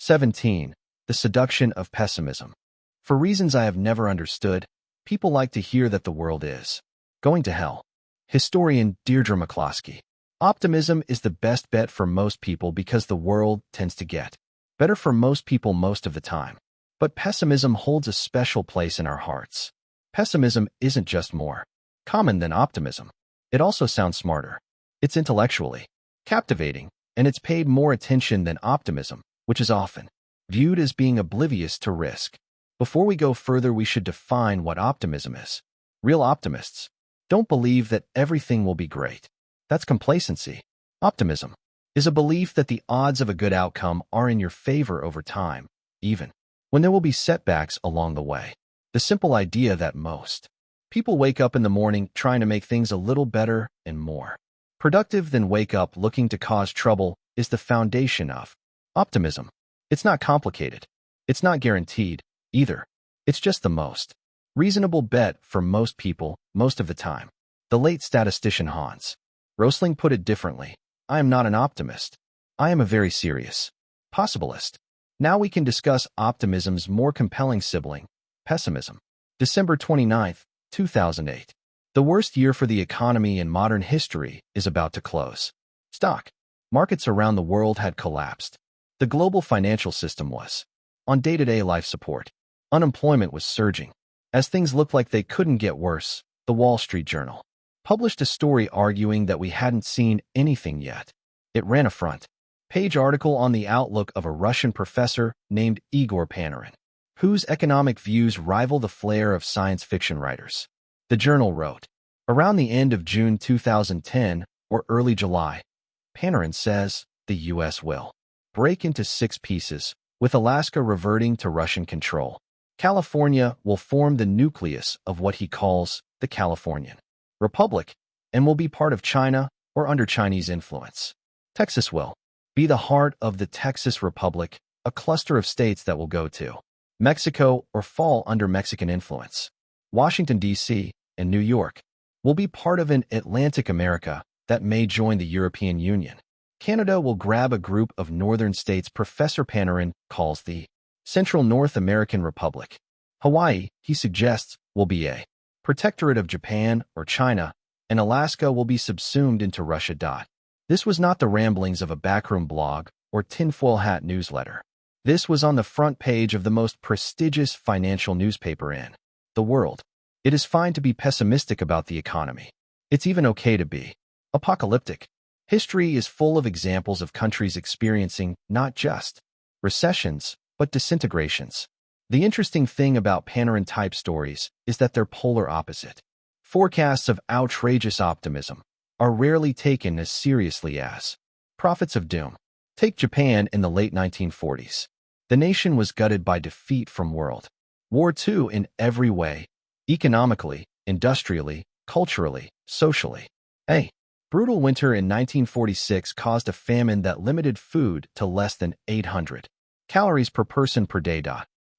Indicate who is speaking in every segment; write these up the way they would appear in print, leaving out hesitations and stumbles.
Speaker 1: 17. The Seduction of Pessimism. For reasons I have never understood, people like to hear that the world is going to hell. Historian Deirdre McCloskey. Optimism is the best bet for most people because the world tends to get better for most people most of the time. But pessimism holds a special place in our hearts. Pessimism isn't just more common than optimism. It also sounds smarter. It's intellectually captivating, and it's paid more attention than optimism, which is often viewed as being oblivious to risk. Before we go further, we should define what optimism is. Real optimists don't believe that everything will be great. That's complacency. Optimism is a belief that the odds of a good outcome are in your favor over time, even when there will be setbacks along the way. The simple idea that most people wake up in the morning trying to make things a little better and more productive than wake up looking to cause trouble is the foundation of optimism. It's not complicated. It's not guaranteed, either. It's just the most reasonable bet for most people, most of the time. The late statistician Hans Rosling put it differently. I am not an optimist. I am a very serious possibilist. Now we can discuss optimism's more compelling sibling, pessimism. December 29, 2008. The worst year for the economy in modern history is about to close. Stock markets around the world had collapsed. The global financial system was on day-to-day life support. Unemployment was surging. As things looked like they couldn't get worse, the Wall Street Journal published a story arguing that we hadn't seen anything yet. It ran a front-page article on the outlook of a Russian professor named Igor Panarin, whose economic views rival the flair of science fiction writers. The journal wrote, around the end of June 2010 or early July, Panarin says the U.S. will break into 6 pieces, with Alaska reverting to Russian control. California will form the nucleus of what he calls the Californian Republic and will be part of China or under Chinese influence. Texas will be the heart of the Texas Republic, a cluster of states that will go to Mexico or fall under Mexican influence. Washington, D.C. and New York will be part of an Atlantic America that may join the European Union. Canada will grab a group of northern states Professor Panarin calls the Central North American Republic. Hawaii, he suggests, will be a protectorate of Japan or China, and Alaska will be subsumed into Russia. This was not the ramblings of a backroom blog or tinfoil hat newsletter. This was on the front page of the most prestigious financial newspaper in the world. It is fine to be pessimistic about the economy. It's even okay to be apocalyptic. History is full of examples of countries experiencing not just recessions, but disintegrations. The interesting thing about Panarin-type stories is that they're polar opposite. Forecasts of outrageous optimism are rarely taken as seriously as prophets of doom. Take Japan in the late 1940s. The nation was gutted by defeat from World War II in every way, economically, industrially, culturally, socially. A brutal winter in 1946 caused a famine that limited food to less than 800 calories per person per day.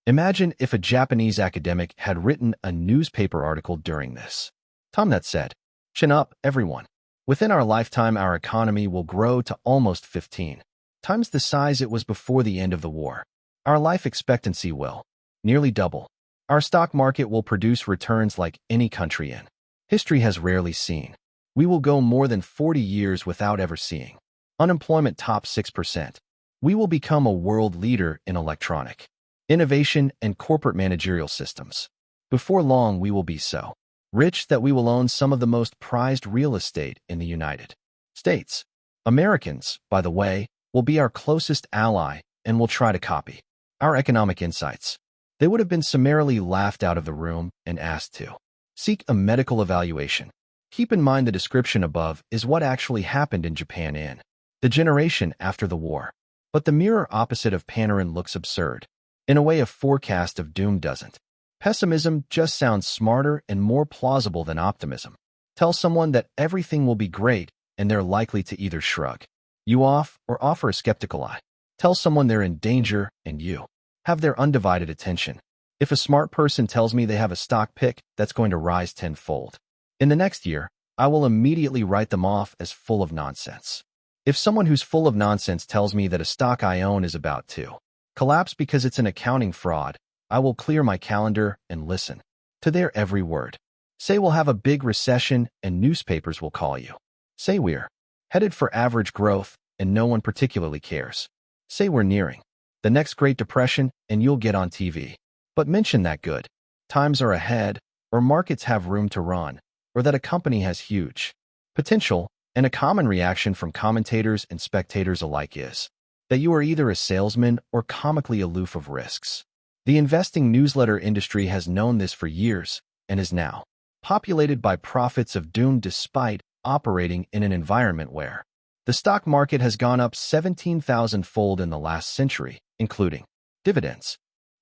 Speaker 1: Imagine if a Japanese academic had written a newspaper article during this time that said, "Chin up, everyone. Within our lifetime, our economy will grow to almost 15 times the size it was before the end of the war. Our life expectancy will nearly double. Our stock market will produce returns like any country in history has rarely seen. We will go more than 40 years without ever seeing unemployment top 6%. We will become a world leader in electronic innovation and corporate managerial systems. Before long, we will be so rich that we will own some of the most prized real estate in the United States. Americans, by the way, will be our closest ally and will try to copy our economic insights. They would have been summarily laughed out of the room and asked to seek a medical evaluation. Keep in mind the description above is what actually happened in Japan in the generation after the war. But the mirror opposite of Panarin looks absurd. In a way, a forecast of doom doesn't. Pessimism just sounds smarter and more plausible than optimism. Tell someone that everything will be great, and they're likely to either shrug you off or offer a skeptical eye. Tell someone they're in danger, and you have their undivided attention. If a smart person tells me they have a stock pick that's going to rise tenfold in the next year, I will immediately write them off as full of nonsense. If someone who's full of nonsense tells me that a stock I own is about to Collapse because it's an accounting fraud. I will clear my calendar and listen to their every word. Say we'll have a big recession and newspapers will call you. Say we're headed for average growth and no one particularly cares. Say we're nearing the next Great Depression and you'll get on TV. But mention that good times are ahead, or markets have room to run, or that a company has huge potential, and a common reaction from commentators and spectators alike is that you are either a salesman or comically aloof of risks. The investing newsletter industry has known this for years and is now populated by prophets of doom despite operating in an environment where the stock market has gone up 17,000-fold in the last century, including dividends.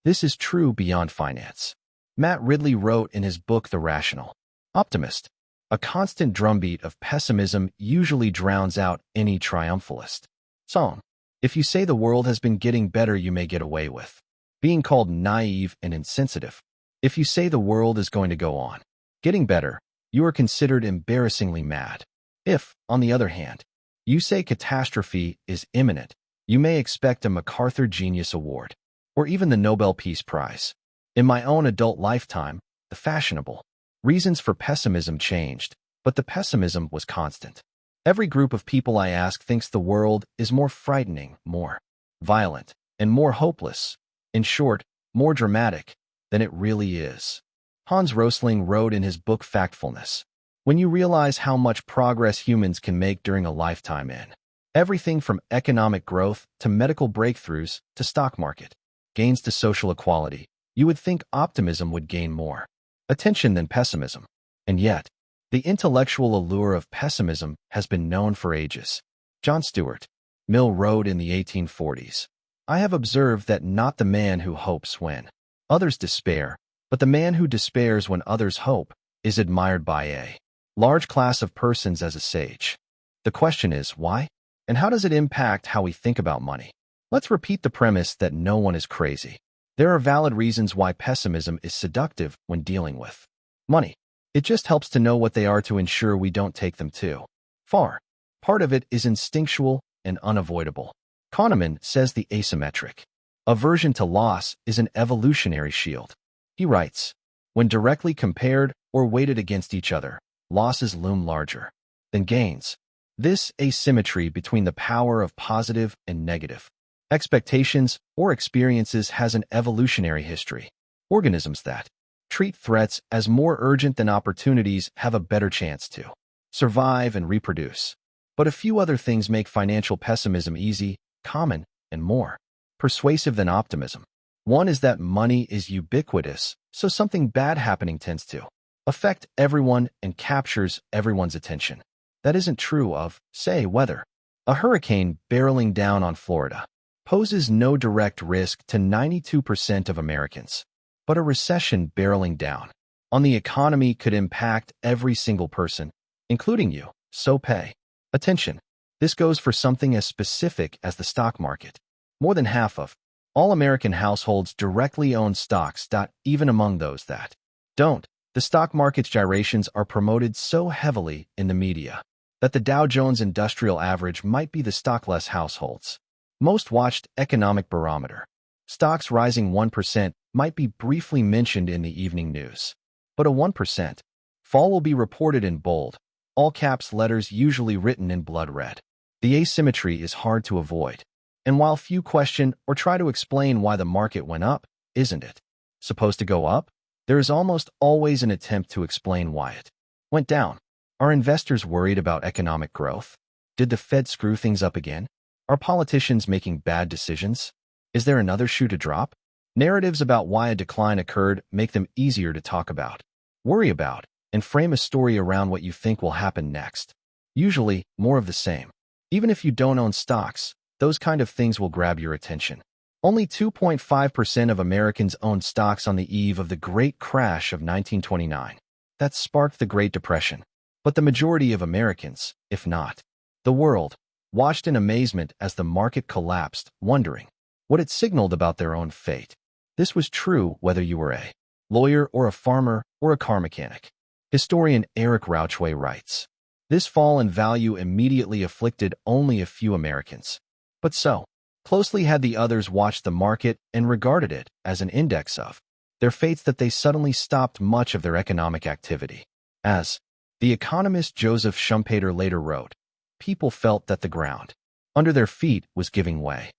Speaker 1: This is true beyond finance. Matt Ridley wrote in his book The Rational Optimist, a constant drumbeat of pessimism usually drowns out any triumphalist song. If you say the world has been getting better, you may get away with being called naive and insensitive. If you say the world is going to go on getting better, you are considered embarrassingly mad. If, on the other hand, you say catastrophe is imminent, you may expect a MacArthur Genius Award, or even the Nobel Peace Prize. In my own adult lifetime, the fashionable reasons for pessimism changed, but the pessimism was constant. Every group of people I ask thinks the world is more frightening, more violent, and more hopeless. In short, more dramatic than it really is. Hans Rosling wrote in his book Factfulness, when you realize how much progress humans can make during a lifetime in everything from economic growth to medical breakthroughs to stock market gains to social equality, you would think optimism would gain more attention than pessimism. And yet, the intellectual allure of pessimism has been known for ages. John Stuart Mill wrote in the 1840s, I have observed that not the man who hopes when others despair, but the man who despairs when others hope, is admired by a large class of persons as a sage. The question is, why? And how does it impact how we think about money? Let's repeat the premise that no one is crazy. There are valid reasons why pessimism is seductive when dealing with money. It just helps to know what they are to ensure we don't take them too far. Part of it is instinctual and unavoidable. Kahneman says the asymmetric aversion to loss is an evolutionary shield. He writes, when directly compared or weighted against each other, losses loom larger than gains. This asymmetry between the power of positive and negative expectations or experiences has an evolutionary history. Organisms that treat threats as more urgent than opportunities have a better chance to survive and reproduce. But a few other things make financial pessimism easy, common, and more persuasive than optimism. One is that money is ubiquitous, so something bad happening tends to affect everyone and captures everyone's attention. That isn't true of, say, weather. A hurricane barreling down on Florida poses no direct risk to 92% of Americans, but a recession barreling down on the economy could impact every single person, including you, so pay attention. This goes for something as specific as the stock market. More than half of all American households directly own stocks. Even among those that don't, the stock market's gyrations are promoted so heavily in the media that the Dow Jones Industrial Average might be the stockless households most watched economic barometer. Stocks rising 1% might be briefly mentioned in the evening news, but a 1% fall will be reported in bold, all caps letters usually written in blood red. The asymmetry is hard to avoid, and while few question or try to explain why the market went up, isn't it supposed to go up? There is almost always an attempt to explain why it went down. Are investors worried about economic growth? Did the Fed screw things up again? Are politicians making bad decisions? Is there another shoe to drop? Narratives about why a decline occurred make them easier to talk about, worry about, and frame a story around what you think will happen next. Usually, more of the same. Even if you don't own stocks, those kind of things will grab your attention. Only 2.5% of Americans owned stocks on the eve of the Great Crash of 1929. That sparked the Great Depression. But the majority of Americans, if not the world, watched in amazement as the market collapsed, wondering what it signaled about their own fate. This was true whether you were a lawyer or a farmer or a car mechanic. Historian Eric Rauchway writes, this fall in value immediately afflicted only a few Americans. But so Closely had the others watched the market and regarded it as an index of their fates that they suddenly stopped much of their economic activity. As the economist Joseph Schumpeter later wrote, people felt that the ground under their feet was giving way.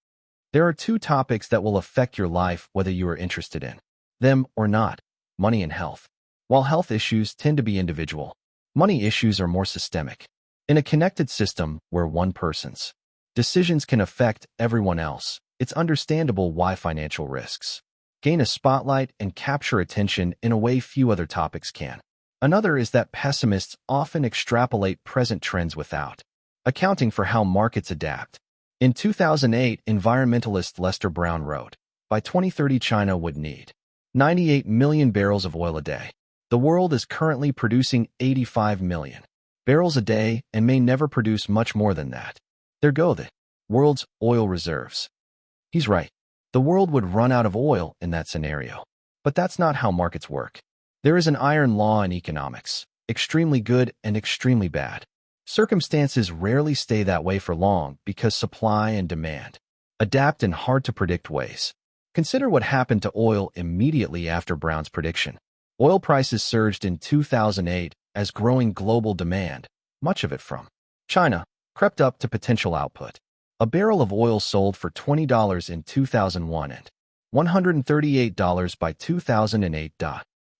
Speaker 1: There are two topics that will affect your life whether you are interested in them or not: money and health. While health issues tend to be individual, money issues are more systemic. In a connected system where one person's decisions can affect everyone else, it's understandable why financial risks gain a spotlight and capture attention in a way few other topics can. Another is that pessimists often extrapolate present trends without accounting for how markets adapt. In 2008, environmentalist Lester Brown wrote, by 2030 China would need 98 million barrels of oil a day. The world is currently producing 85 million barrels a day and may never produce much more than that. There go the world's oil reserves. He's right. The world would run out of oil in that scenario. But that's not how markets work. There is an iron law in economics: extremely good and extremely bad. Circumstances rarely stay that way for long because supply and demand adapt in hard-to-predict ways. Consider what happened to oil immediately after Brown's prediction. Oil prices surged in 2008 as growing global demand, much of it from China, crept up to potential output. A barrel of oil sold for $20 in 2001 and $138 by 2008.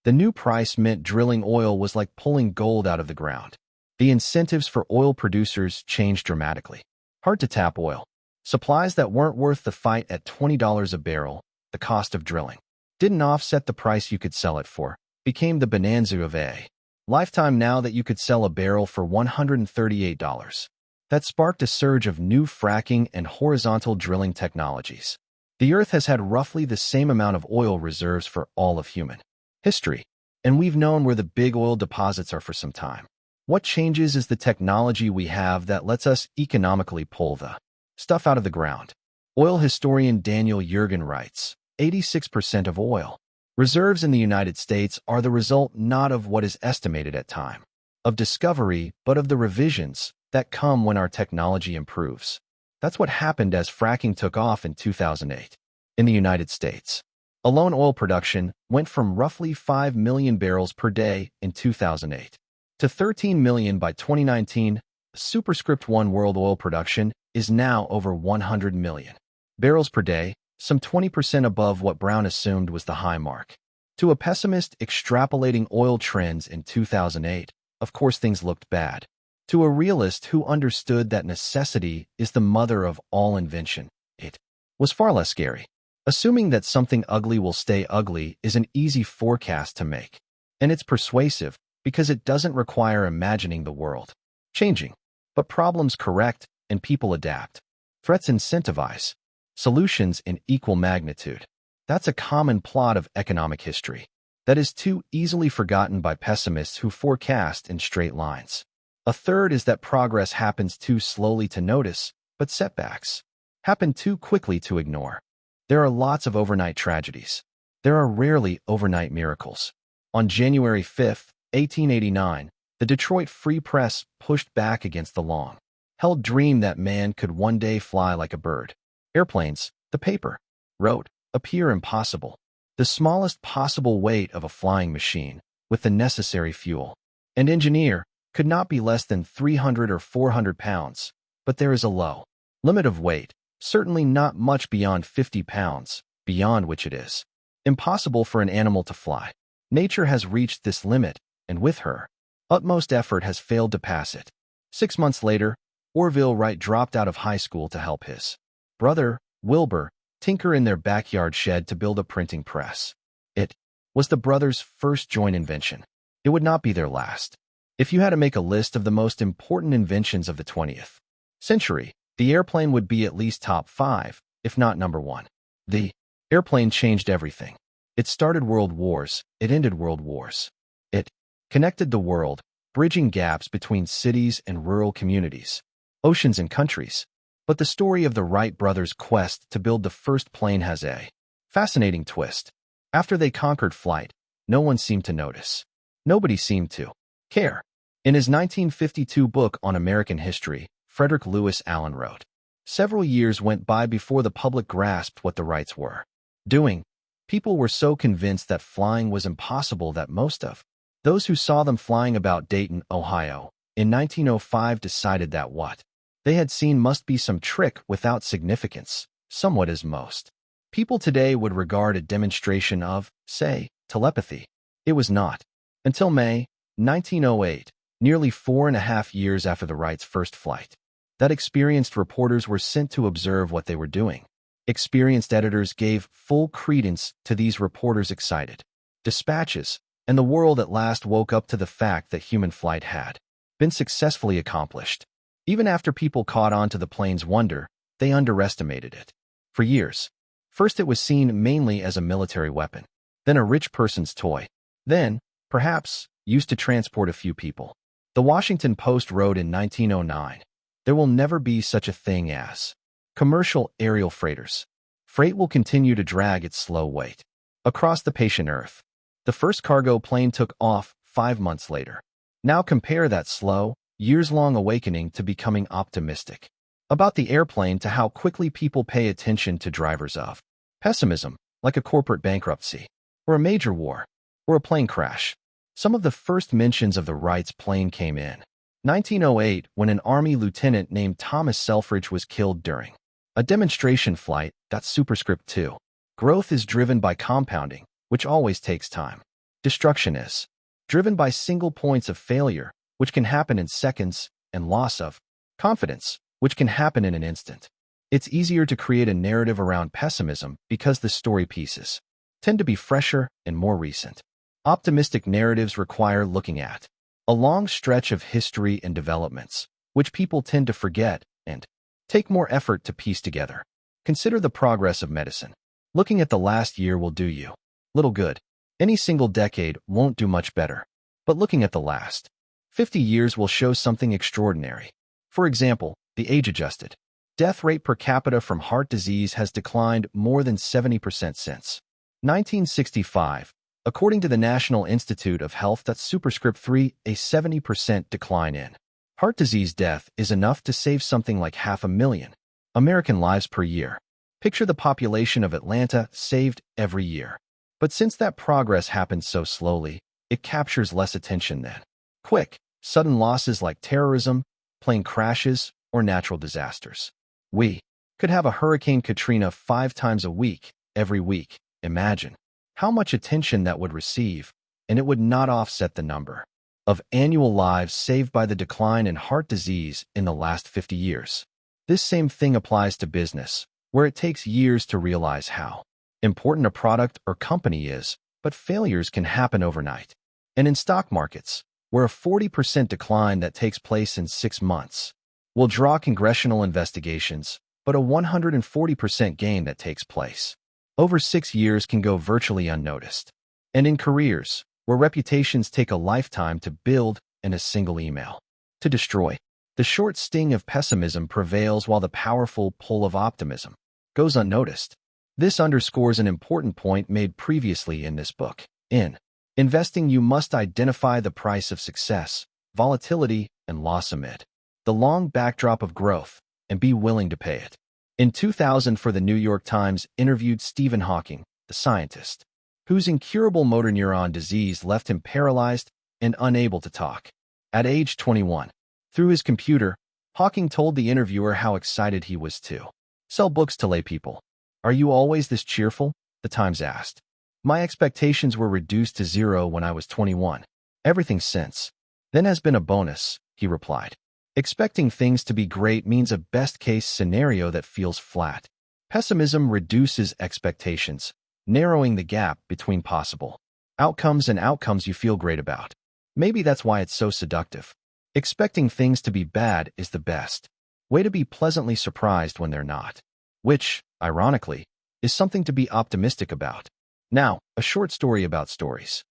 Speaker 1: The new price meant drilling oil was like pulling gold out of the ground. The incentives for oil producers changed dramatically. Hard to tap oil. Supplies that weren't worth the fight at $20 a barrel, the cost of drilling, didn't offset the price you could sell it for, became the bonanza of a lifetime now that you could sell a barrel for $138. That sparked a surge of new fracking and horizontal drilling technologies. The Earth has had roughly the same amount of oil reserves for all of human history, and we've known where the big oil deposits are for some time. What changes is the technology we have that lets us economically pull the stuff out of the ground. Oil historian Daniel Yergin writes, 86% of oil reserves in the United States are the result not of what is estimated at time of discovery, but of the revisions that come when our technology improves. That's what happened as fracking took off in 2008. In the United States alone, oil production went from roughly 5 million barrels per day in 2008 to 13 million by 2019. Superscript 1 world oil production is now over 100 million barrels per day, some 20% above what Brown assumed was the high mark. To a pessimist extrapolating oil trends in 2008, of course things looked bad. To a realist who understood that necessity is the mother of all invention, it was far less scary. Assuming that something ugly will stay ugly is an easy forecast to make, and it's persuasive because it doesn't require imagining the world changing. But problems correct and people adapt. Threats incentivize. Solutions in equal magnitude. That's a common plot of economic history that is too easily forgotten by pessimists who forecast in straight lines. A third is that progress happens too slowly to notice, but setbacks happen too quickly to ignore. There are lots of overnight tragedies. There are rarely overnight miracles. On January 5, 1889, the Detroit Free Press pushed back against the long-held dream that man could one day fly like a bird. Airplanes, the paper wrote, appear impossible. The smallest possible weight of a flying machine, with the necessary fuel and engineer, could not be less than 300 or 400 pounds, but there is a low limit of weight, certainly not much beyond 50 pounds, beyond which it is impossible for an animal to fly. Nature has reached this limit, and with her utmost effort has failed to pass it. 6 months later, Orville Wright dropped out of high school to help his brother, Wilbur, tinker in their backyard shed to build a printing press. It was the brothers' first joint invention. It would not be their last. If you had to make a list of the most important inventions of the 20th century, the airplane would be at least top 5, if not number 1. The airplane changed everything. It started world wars. It ended world wars. It connected the world, bridging gaps between cities and rural communities, oceans and countries. But the story of the Wright brothers' quest to build the first plane has a fascinating twist. After they conquered flight, no one seemed to notice. Nobody seemed to care. In his 1952 book on American history, Frederick Lewis Allen wrote, Several years went by before the public grasped what the rights were doing. People were so convinced that flying was impossible that most of those who saw them flying about Dayton, Ohio, in 1905 decided that what they had seen must be some trick without significance, somewhat as most people today would regard a demonstration of, say, telepathy. It was not. Until May 1908, nearly 4.5 years after the Wrights' first flight, that experienced reporters were sent to observe what they were doing. Experienced editors gave full credence to these reporters' excited dispatches, and the world at last woke up to the fact that human flight had been successfully accomplished. Even after people caught on to the plane's wonder, they underestimated it. For years, first it was seen mainly as a military weapon, then a rich person's toy, then, perhaps, used to transport a few people. The Washington Post wrote in 1909, "There will never be such a thing as commercial aerial freighters. Freight will continue to drag its slow weight across the patient earth." The first cargo plane took off 5 months later. Now compare that slow, years-long awakening to becoming optimistic about the airplane to how quickly people pay attention to drivers of pessimism, like a corporate bankruptcy, or a major war, or a plane crash. Some of the first mentions of the Wrights plane came in 1908 when an Army lieutenant named Thomas Selfridge was killed during a demonstration flight. That's superscript 2. Growth is driven by compounding, which always takes time. Destruction is driven by single points of failure, which can happen in seconds, and loss of confidence, which can happen in an instant. It's easier to create a narrative around pessimism because the story pieces tend to be fresher and more recent. Optimistic narratives require looking at a long stretch of history and developments, which people tend to forget and take more effort to piece together. Consider the progress of medicine. Looking at the last year will do you little good. Any single decade won't do much better. But looking at the last 50 years will show something extraordinary. For example, the age-adjusted death rate per capita from heart disease has declined more than 70% since 1965. According to the National Institute of Health, that's superscript 3, a 70% decline in heart disease death is enough to save something like 500,000 American lives per year. Picture the population of Atlanta saved every year. But since that progress happens so slowly, it captures less attention than quick, sudden losses like terrorism, plane crashes, or natural disasters. We could have a Hurricane Katrina 5 times a week, every week. Imagine how much attention that would receive, and it would not offset the number of annual lives saved by the decline in heart disease in the last 50 years. This same thing applies to business, where it takes years to realize how important a product or company is, but failures can happen overnight. And in stock markets, where a 40% decline that takes place in 6 months will draw congressional investigations, but a 140% gain that takes place over 6 years can go virtually unnoticed. And in careers, where reputations take a lifetime to build and a single email to destroy, the short sting of pessimism prevails while the powerful pull of optimism goes unnoticed. This underscores an important point made previously in this book. In investing, you must identify the price of success, volatility, and loss amid the long backdrop of growth, and be willing to pay it. In 2000, the New York Times interviewed Stephen Hawking, the scientist, whose incurable motor neuron disease left him paralyzed and unable to talk. At age 21, through his computer, Hawking told the interviewer how excited he was to sell books to lay people. "Are you always this cheerful?" the Times asked. "My expectations were reduced to 0 when I was 21. Everything since then has been a bonus," he replied. Expecting things to be great means a best-case scenario that feels flat. Pessimism reduces expectations, narrowing the gap between possible outcomes and outcomes you feel great about. Maybe that's why it's so seductive. Expecting things to be bad is the best way to be pleasantly surprised when they're not, which, ironically, is something to be optimistic about. Now, a short story about stories.